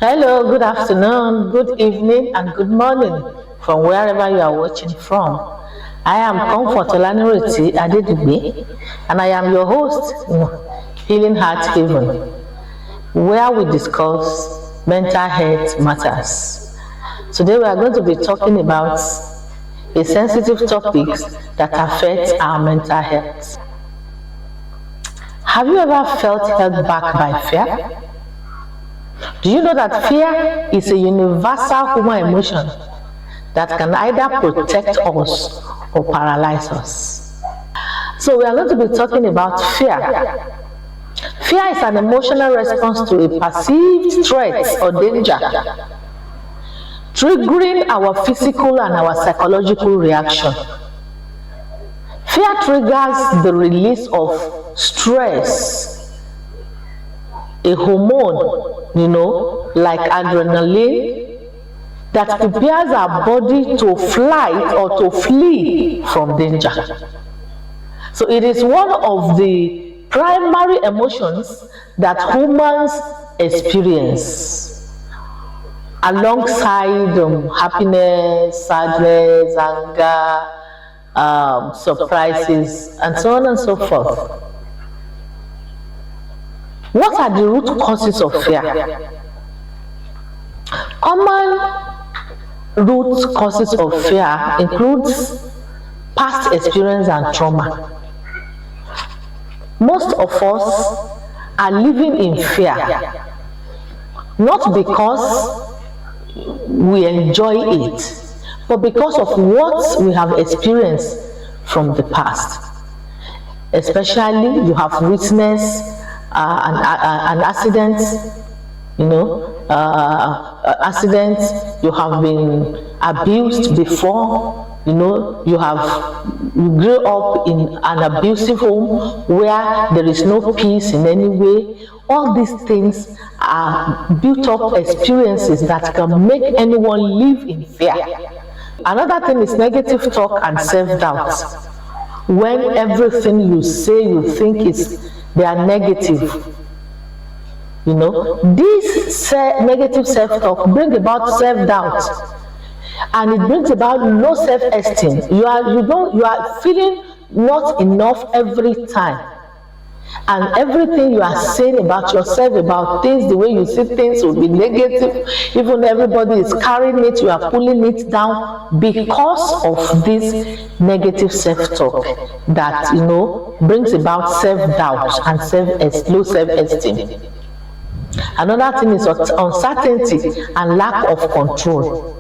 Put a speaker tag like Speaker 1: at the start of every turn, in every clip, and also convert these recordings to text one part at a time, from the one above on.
Speaker 1: Hello, good afternoon, good evening, and good morning from wherever you are watching from. I am Comfort Olanireti Adedigbe, and I am your host in Healing Heart Haven, where we discuss mental health matters. Today we are going to be talking about a sensitive topic that affects our mental health. Have you ever felt held back by fear? Do you know that fear is a universal human emotion that can either protect us or paralyze us? So we are going to be talking about fear. Fear is an emotional response to a perceived threat or danger, triggering our physical and our psychological reaction. Fear triggers the release of stress, a hormone, like adrenaline, that prepares our body to flight or to flee from danger. So it is one of the primary emotions that humans experience, alongside happiness, sadness, anger, surprises, and so on and so forth. What are the root causes of fear? Common root causes of fear includes past experience and trauma. Most of us are living in fear, not because we enjoy it, but because of what we have experienced from the past. Especially, you have witnessed an accident, accident, you have been abused before, you grew up in an abusive home where there is no peace in any way. All these things are built up experiences that can make anyone live in fear. Another thing is negative talk and self-doubt. When everything you say, you think they are negative. This negative self-talk brings about self-doubt, and it brings about low self-esteem. You are feeling not enough every time, and everything you are saying about yourself, about things, the way you see things will be negative. Even everybody is carrying it, you are pulling it down because of this negative self-talk that brings about self-doubt and low self-esteem. Another thing is uncertainty and lack of control,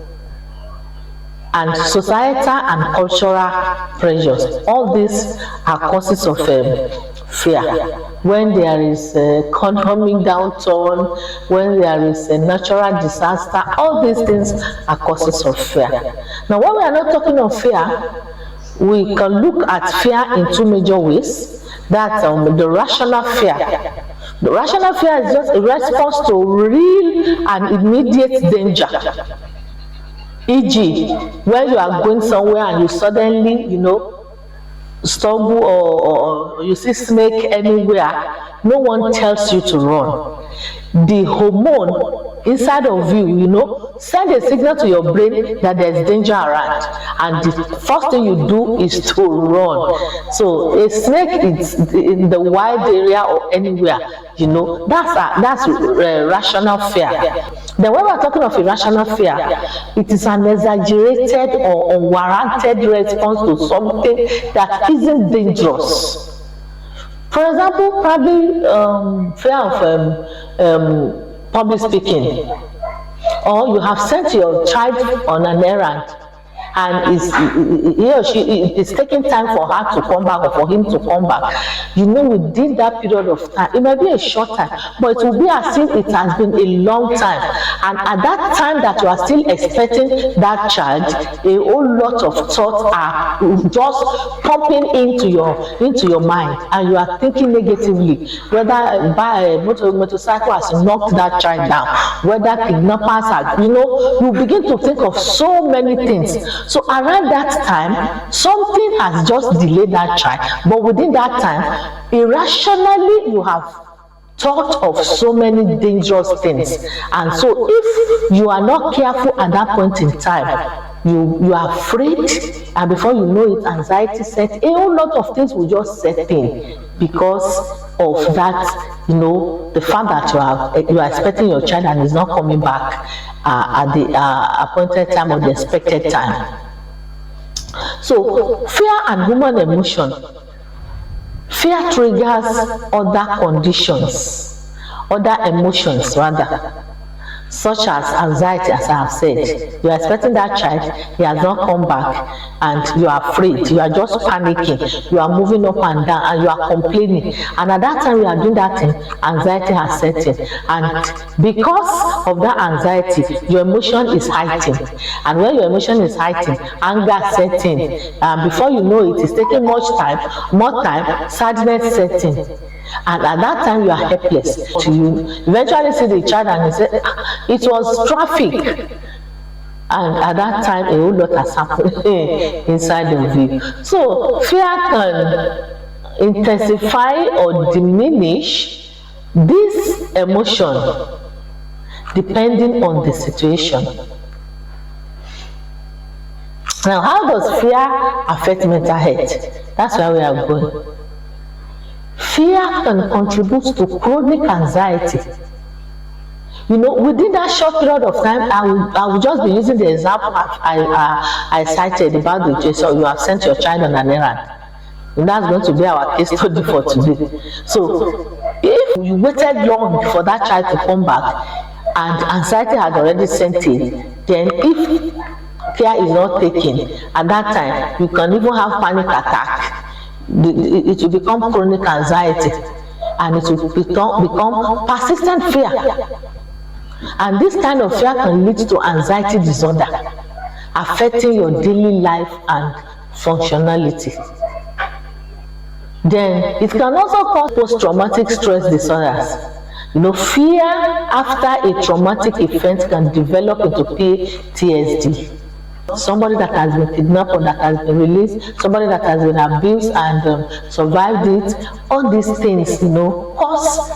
Speaker 1: and societal and cultural pressures. All these are causes of fear. When there is a economic downturn, when there is a natural disaster, all these things are causes of fear. Now, when we are not talking of fear, we can look at fear in two major ways. That's the rational fear. The rational fear is just a response to real and immediate danger. E.g., when you are going somewhere and you suddenly, stumble or you see snake anywhere, no one tells you to run. The hormone inside of you, send a signal to your brain that there's danger around, and the first thing you do is to run. So a snake is in the wild area or anywhere, that's rational fear. Then when we're talking of irrational fear, it is an exaggerated or unwarranted response to something that isn't dangerous. For example, probably fear of public speaking, or you have sent your child on an errand, and he or she is taking time for her to come back or for him to come back. Within that period of time, it might be a short time, but it will be as if it has been a long time. And at that time that you are still expecting that child, a whole lot of thoughts are just pumping into your mind, and you are thinking negatively, whether by a motorcycle has knocked that child down, whether kidnappers are, you begin to think of so many things. So around that time, something has just delayed that child, but within that time, irrationally you have thought of so many dangerous things. And so if you are not careful at that point in time, you are afraid, and before you know it, anxiety sets in. A whole lot of things will just set in because of that, the fact that you are expecting your child and is not coming back at the appointed time or the expected time. So fear and human emotion. Fear triggers other conditions, other emotions rather, such as anxiety. As I have said, you are expecting that child, he has not come back, and you are afraid, you are just panicking, you are moving up and down, and you are complaining, and at that time you are doing that thing, anxiety has set in, and because of that anxiety, your emotion is heightened, and when your emotion is heightened, anger sets in, and before you know it, it's taking more time, sadness sets in. And at that time you are helpless. You eventually see the child and you say, it was traffic, and at that time a whole lot has happened inside of you. So fear can intensify or diminish this emotion depending on the situation. Now, how does fear affect mental health? That's where we are going. Fear can contribute to chronic anxiety. Within that short period of time, I will just be using the example I cited about the case. So you have sent your child on an errand, and that's going to be our case study for today. So if you waited long for that child to come back and anxiety had already set in, then if care is not taken at that time, you can even have panic attack. It will become chronic anxiety, and it will become persistent fear. And this kind of fear can lead to anxiety disorder, affecting your daily life and functionality. Then it can also cause post-traumatic stress disorders. Fear after a traumatic event can develop into PTSD. Somebody that has been kidnapped or that has been released, somebody that has been abused and survived it, all these things, cause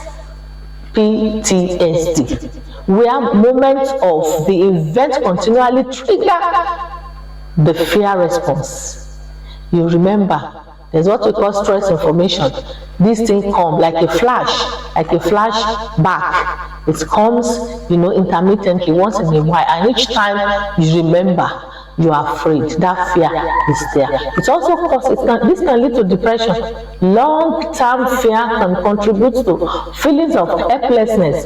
Speaker 1: PTSD, where moments of the event continually trigger the fear response. You remember, there's what we call stress information. This thing comes like a flash back. It comes, intermittently, once in a while, and each time you remember, you are afraid. That fear is there. It also causes, this can lead to depression. Long-term fear can contribute to feelings of helplessness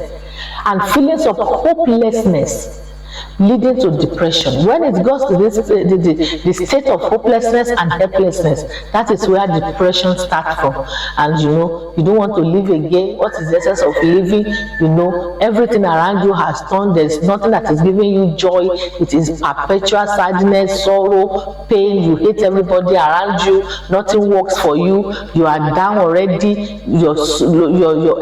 Speaker 1: and feelings of hopelessness, leading to depression. When it goes to the state of hopelessness and helplessness, that is where depression starts from. And you don't want to live again. What is the essence of living? Everything around you has turned. There's nothing that is giving you joy. It is perpetual sadness, sorrow, pain. You hate everybody around you. Nothing works for you. You are down already. Your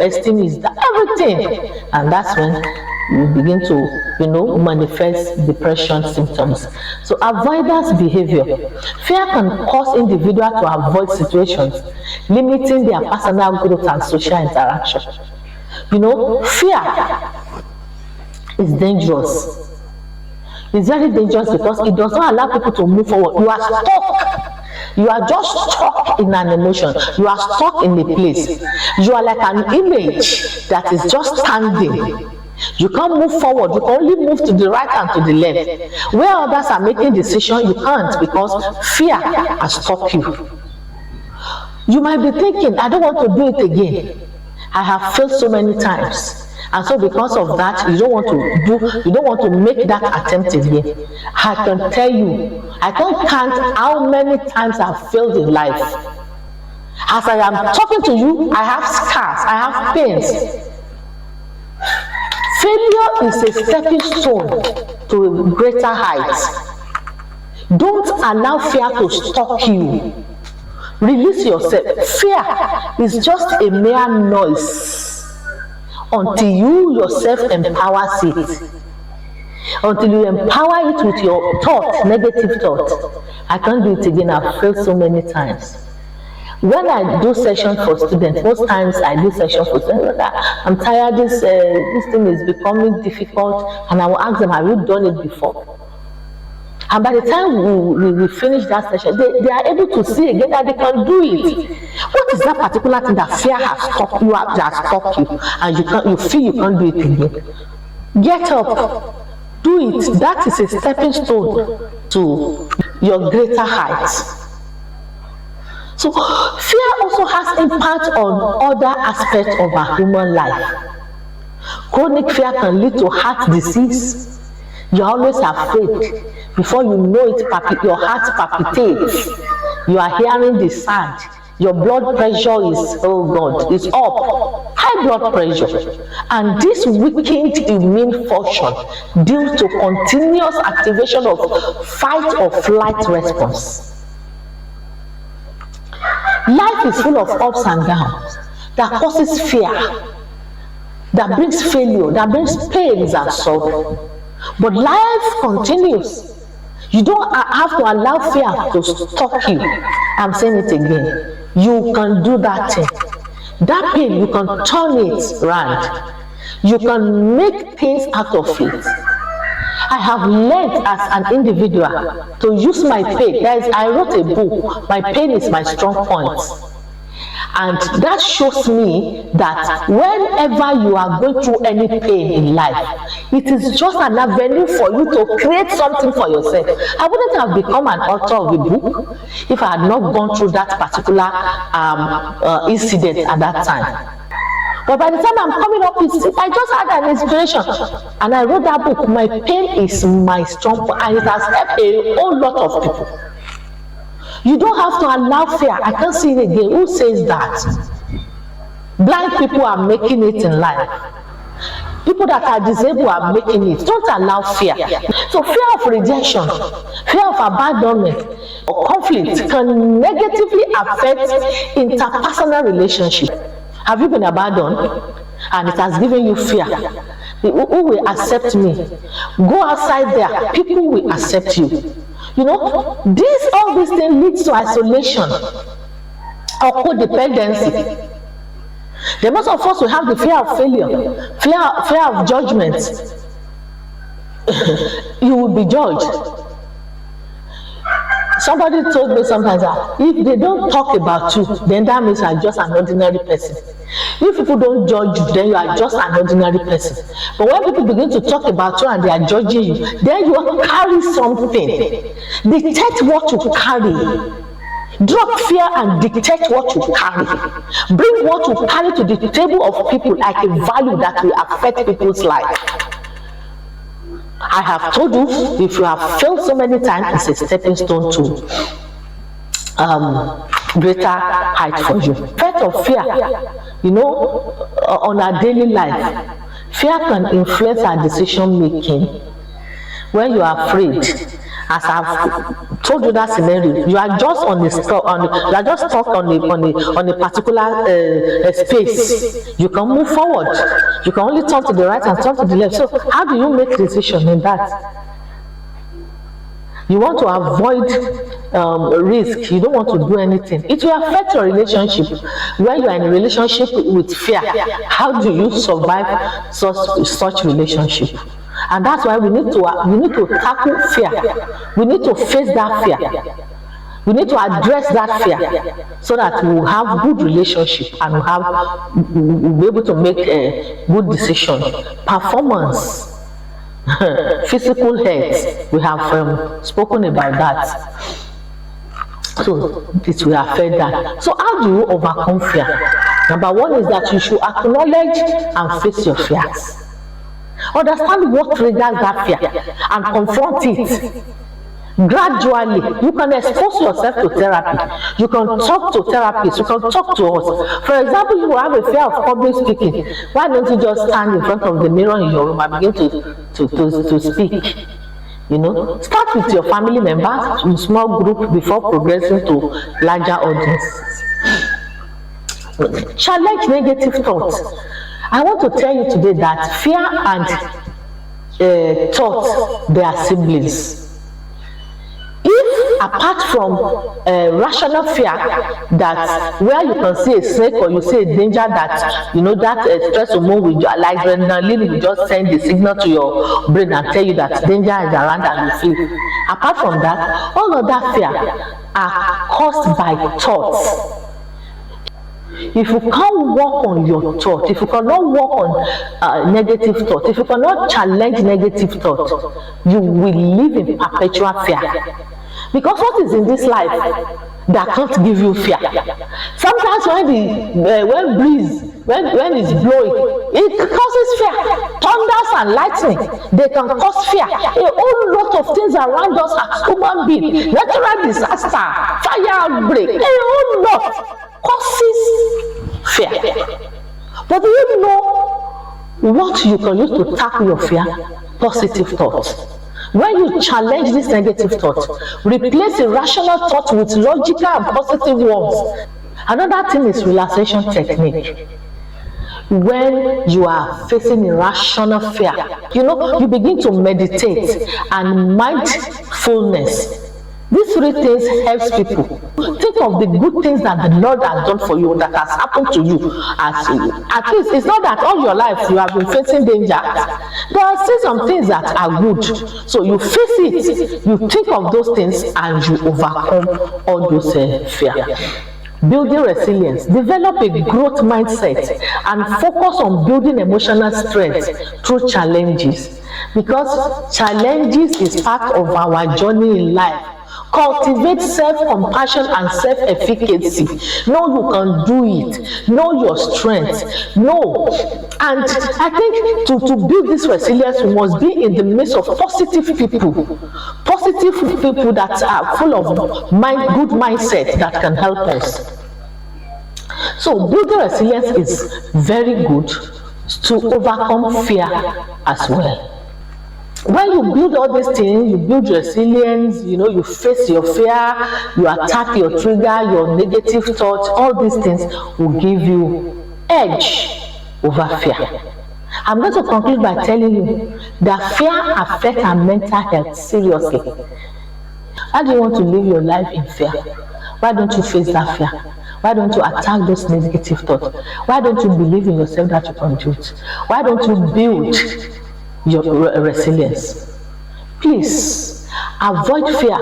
Speaker 1: esteem is down. Everything. And that's when you begin to manifest depression symptoms. So avoidance behavior. Fear can cause individuals to avoid situations, limiting their personal growth and social interaction. Fear is dangerous. It's very dangerous because it does not allow people to move forward. You are stuck. You are just stuck in an emotion. You are stuck in a place. You are like an image that is just standing. You can't move forward. You can only move to the right and to the left. Where others are making decisions, you can't, because fear has stopped you. You might be thinking, I don't want to do it again. I have failed so many times. And so because of that, you don't want to make that attempt again. I can tell you, I can't count how many times I've failed in life. As I am talking to you, I have scars, I have pains. Failure is a stepping stone to a greater height. Don't allow fear to stop you. Release yourself. Fear is just a mere noise until you yourself empowers it. Until you empower it with your thoughts, negative thoughts. I can't do it again. I've failed so many times. When I do session for students, most times I do session for students, I'm tired, this thing is becoming difficult, and I will ask them, have you done it before? And by the time we finish that session, they are able to see again that they can do it. What is that particular thing that fear has stopped you, and you feel you can't do it again? Get up, do it. That is a stepping stone to your greater heights. So fear also has impact on other aspects of our human life. Chronic fear can lead to heart disease. You're always afraid. Before you know it, your heart palpitates. You are hearing the sound. Your blood pressure is up. High blood pressure. And this weakened immune function due to continuous activation of fight or flight response. Life is full of ups and downs that causes fear, that brings failure, that brings pains and sorrow. But life continues. You don't have to allow fear to stop you. I'm saying it again. You can do that thing. That pain, you can turn it around. You can make things out of it. I have learned as an individual to use my pain. I wrote a book, My Pain is My Strong Point. And that shows me that whenever you are going through any pain in life, it is just an avenue for you to create something for yourself. I wouldn't have become an author of a book if I had not gone through that particular incident at that time. But by the time I'm coming up with it, I just had an inspiration. And I wrote that book, My Pain is My Strong Point, and it has helped a whole lot of people. You don't have to allow fear. I can't see it again. Who says that? Blind people are making it in life. People that are disabled are making it. Don't allow fear. So fear of rejection, fear of abandonment or conflict can negatively affect interpersonal relationships. Have you been abandoned and it has given you fear? Who will accept me? Go outside there, people will accept you. You know, all these things leads to isolation or codependency. The most of us will have the fear of failure, fear of judgment. You will be judged. Somebody told me sometimes that if they don't talk about you, then that means you are just an ordinary person. If people don't judge you, then you are just an ordinary person. But when people begin to talk about you and they are judging you, then you carry something. Detect what you carry. Drop fear and dictate what you carry. Bring what you carry to the table of people like a value that will affect people's life. I have told you, if you have failed so many times, it's a stepping stone to greater height for you. Effect of fear, on our daily life. Fear can influence our decision making. When you are afraid, as I've told you that scenario, you are just stuck on a particular space. You can move forward. You can only turn to the right and turn to the left. So how do you make decision in that? You want to avoid risk. You don't want to do anything. It will affect your relationship. When you are in a relationship with fear, how do you survive such relationship? And that's why we need to tackle fear. We need to face that fear. We need to address that fear so that we will have good relationship and we'll be able to make a good decision. Performance, physical health, we have spoken about that. So it will affect that. So how do you overcome fear? Number one is that you should acknowledge and face your fears. Understand what triggers that fear and confront it. Gradually, you can expose yourself to therapy. You can talk to therapists. You can talk to us. For example, you have a fear of public speaking. Why don't you just stand in front of the mirror in your room and begin to speak? Start with your family members in small group before progressing to larger audiences. Challenge negative thoughts. I want to tell you today that fear and thought, they are siblings. If apart from rational fear, that where you can see a snake or you see a danger, that you know that stress hormone will, like adrenaline, will just send the signal to your brain and tell you that danger is around and you feel. Apart from that, all of that fear are caused by thoughts. If you can't work on your thought, if you cannot work on negative thought, if you cannot challenge negative thought, you will live in perpetual fear. Because what is in this life that can't give you fear? Sometimes when breeze, when it's blowing, it causes fear. Thunders and lightning, they can cause fear. A whole lot of things around us as human beings, natural disaster, fire outbreak, a whole lot causes fear. But do you know what you can use to tackle your fear? Positive thoughts. When you challenge this negative thought, replace irrational thought with logical and positive ones. Another thing is relaxation technique. When you are facing irrational fear, you begin to meditate and mindfulness. These three things helps people. Think of the good things that the Lord has done for you, that has happened to you. At least it's not that all your life you have been facing danger. There are still some things that are good. So you face it, you think of those things, and you overcome all those fear. Building resilience. Develop a growth mindset and focus on building emotional strength through challenges. Because challenges is part of our journey in life. Cultivate self-compassion and self-efficacy. Know you can do it. Know your strength. Know. And I think to build this resilience, we must be in the midst of positive people. Positive people that are full of good mindset that can help us. So building resilience is very good to overcome fear as well. When you build all these things, you build resilience, you face your fear, you attack your trigger, your negative thoughts, all these things will give you edge over fear. I'm going to conclude by telling you that fear affects our mental health seriously. How do you want to live your life in fear? Why don't you face that fear? Why don't you attack those negative thoughts? Why don't you believe in yourself that you can do it? Why don't you build your resilience? Please avoid fear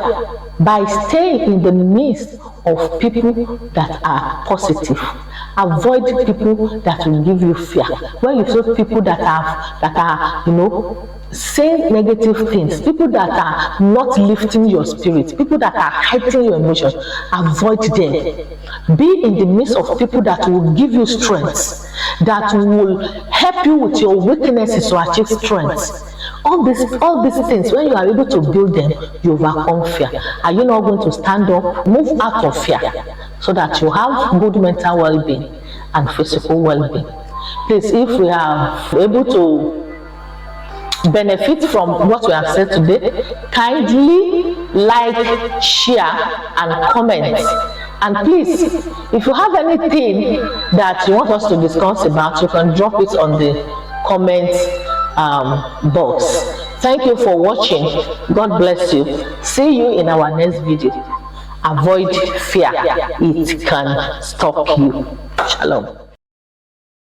Speaker 1: by staying in the midst of people that are positive. Avoid people that will give you fear. When you see people that are saying negative things, people that are not lifting your spirit, people that are hiding your emotions, avoid them. Be in the midst of people that will give you strength, that will help you with your weaknesses to achieve strength. All these things, when you are able to build them, you overcome fear. Are you not going to stand up, move out of fear, so that you have good mental well-being and physical well-being? Please, if we are able to benefit from what we have said today, kindly like, share, and comment. And please, if you have anything that you want us to discuss about, you can drop it on the comment box. Thank you for watching. God bless you. See you in our next video. Avoid fear. It can stop you. Shalom.